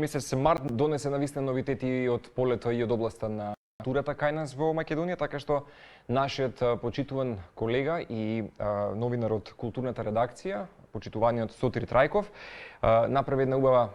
месец март донесе навистина новитети од полето и од областа на културата кај нас во Македонија, така што нашиот почитуван колега и новинар од културната редакција, почитуваниот Сотир Трајков, направи една убава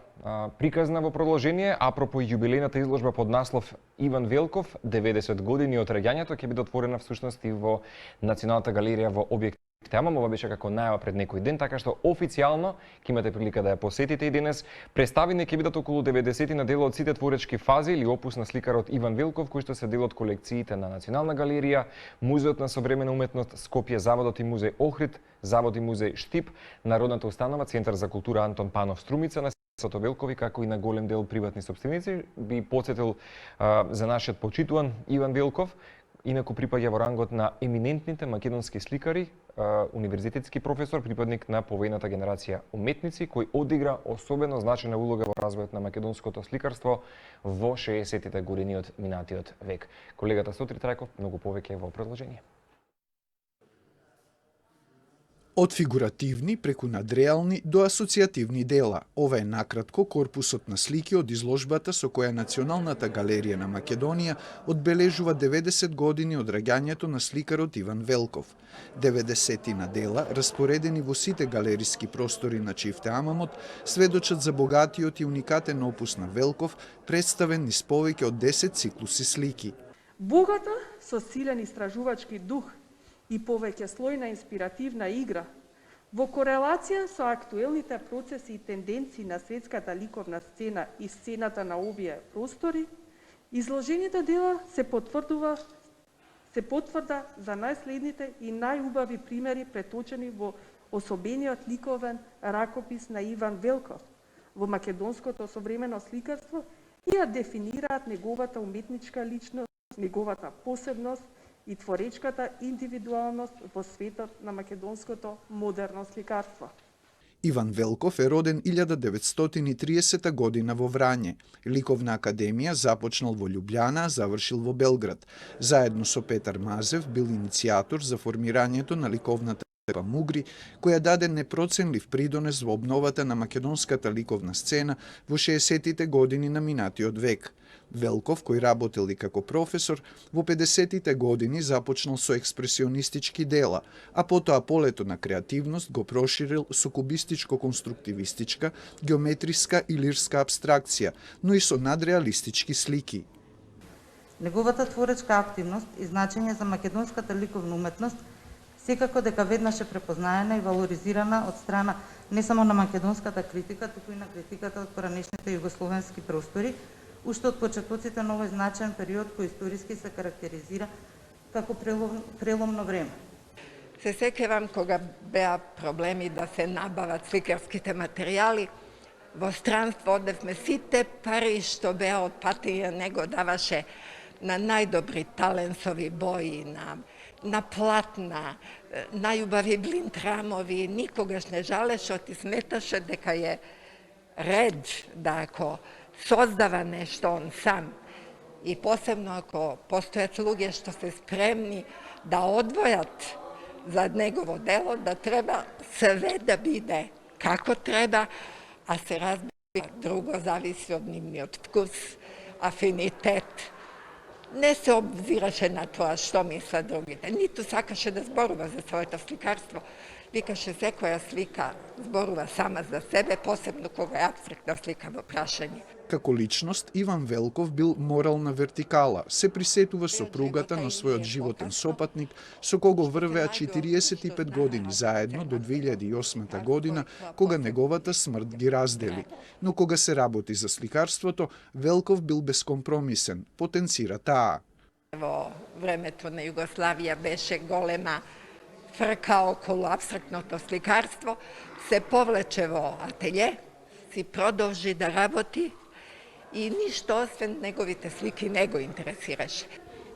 приказна во продолжение, апропо јубилејната изложба под наслов Иван Велков, 90 години од раѓањето, ќе биде отворена всушност и во Националната галерија во објект Темам. Ова беше како најава пред некој ден, така што официјално ќе имате прилика да ја посетите и денес. Представени ќе бидат околу 90 на дел од сите творечки фази или опус на сликарот Иван Велков, кои што се дел од колекциите на Национална галерија, Музеот на современа уметност Скопје, Заводот и музеј Охрид, Завод и музеј Штип, Народната установа Центар за култура Антон Панов Струмица, на семејството Велкови, како и на голем дел приватни сопственици. Би потсетил за нашиот почитуван Иван Велков, инаку припаѓа во рангот на еминентните македонски сликари, универзитетски професор, припадник на повејната генерација уметници, кој одигра особено значајна улога во развојот на македонското сликарство во 60-тите години од минатиот век. Колегата Сотир Трајков многу повеќе во продолжение. Од фигуративни преку надреални до асоцијативни дела. Ова е накратко корпусот на слики од изложбата со која Националната галерија на Македонија одбележува 90 години од раѓањето на сликарот Иван Велков. 90 на дела, распоредени во сите галериски простори на Чифте Амамот, сведочат за богатиот и уникатен опус на Велков, представен низ повеќе од 10 циклуси слики. Богата со силен истражувачки дух и повеќе слојна инспиративна игра, во корелација со актуелните процеси и тенденции на светската ликовна сцена и сцената на овие простори, изложените дела се потврда за најследните и најубави примери преточени во особениот ликовен ракопис на Иван Велков во македонското современо сликарство и ја дефинираат неговата уметничка личност, неговата посебност и творечката индивидуалност во светот на македонското модерно сликарство. Иван Велков е роден 1930 година во Врање. Ликовна академија започнал во Љубљана, завршил во Белград. Заедно со Петар Мазев бил иницијатор за формирањето на ликовната група Мугри, која даде непроценлив придонес во обновата на македонската ликовна сцена во 60-тите години на минатиот век. Велков, кој работел и како професор, во 50-тите години започнал со експресионистички дела, а потоа полето на креативност го проширил со кубистичко-конструктивистичка, геометриска и лирска абстракција, но и со надреалистички слики. Неговата творечка активност и значење за македонската ликовна уметност секако дека веднаш е препознаена и валоризирана од страна не само на македонската критика, туку и на критиката од поранешните југословенски простори, уште од почетоците на овој значаен период кој историски се карактеризира како преломно време. Се сеќавам кога беа проблеми да се набават сликарските материјали, во странство одевме сите пари што беа од патија него даваше на најдобри таленсови бои, на платна, најубави блинтрамови, никогаш не жалеше и сметаше дека е ред да ако создава нешто он сам и посебно ако постојат луѓе што се спремни да одвојат за негово дело, да треба све да биде како треба, а се разбира друго зависи од нивниот вкус, афинитет. Не се обзираше на тоа што мислат другите, ниту сакаше да зборува за своето сликарство. Викаше секоја слика зборува сама за себе, посебно кога е апстрактна слика во прашање. Како личност, Иван Велков бил морална вертикала, се присетува сопругата на својот животен сопатник, со кого врвеа 45 години заедно до 2008 година, кога неговата смрт ги раздели. Но кога се работи за сликарството, Велков бил безкомпромисен, потенцира таа. Во времето на Југославија беше голема фрка околу апстрактното сликарство, се повлече во ателје, си продолжи да работи и ништо освен неговите слики не го интересираше.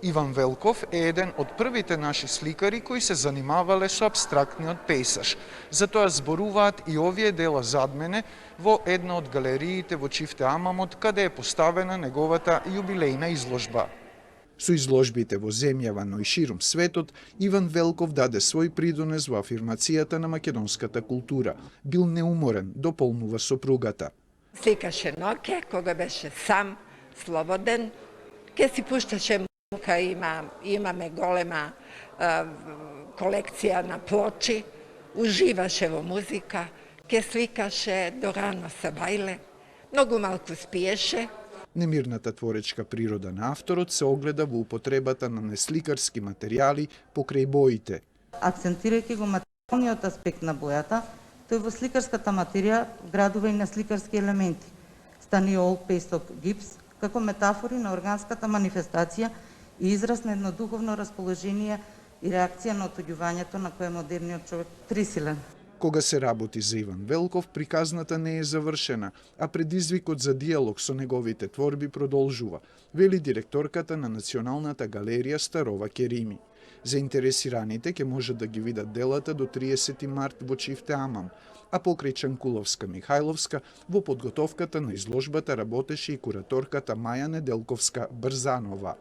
Иван Велков е еден од првите наши сликари кои се занимавале со апстрактниот пејсаж. Затоа зборуваат и овие дела зад мене во една од галериите во Чифте Амамот, каде е поставена неговата јубилејна изложба. Со изложбите во земјава, но и ширум светот, Иван Велков даде свој придонес во афирмацијата на македонската култура. Бил неуморен, дополнува сопругата. Сликаше ноќе кога беше сам, слободен, ке си пушташе музика, имаме голема колекција на плочи, уживаше во музика, ке сликаше до рано се бајле, многу малку спиеше. Немирната творечка природа на авторот се огледа во употребата на несликарски материјали покрај боите. Акцентирајќи го материјалниот аспект на бојата, тој во сликарската материја вградува и на сликарски елементи, станиол, песок, гипс, како метафори на органската манифестација и израз на едно духовно расположение и реакција на отоѓувањето на кој е модерниот човек присилен. Кога се работи за Иван Велков, приказната не е завршена, а предизвикот за диалог со неговите творби продолжува, вели директорката на Националната галерија Старова Керими. Заинтересираните ќе можат да ги видат делата до 30 март во Чифте Амам, а покрај Чанкуловска Михајловска во подготовката на изложбата работеше и кураторката Маја Неделковска Брзанова.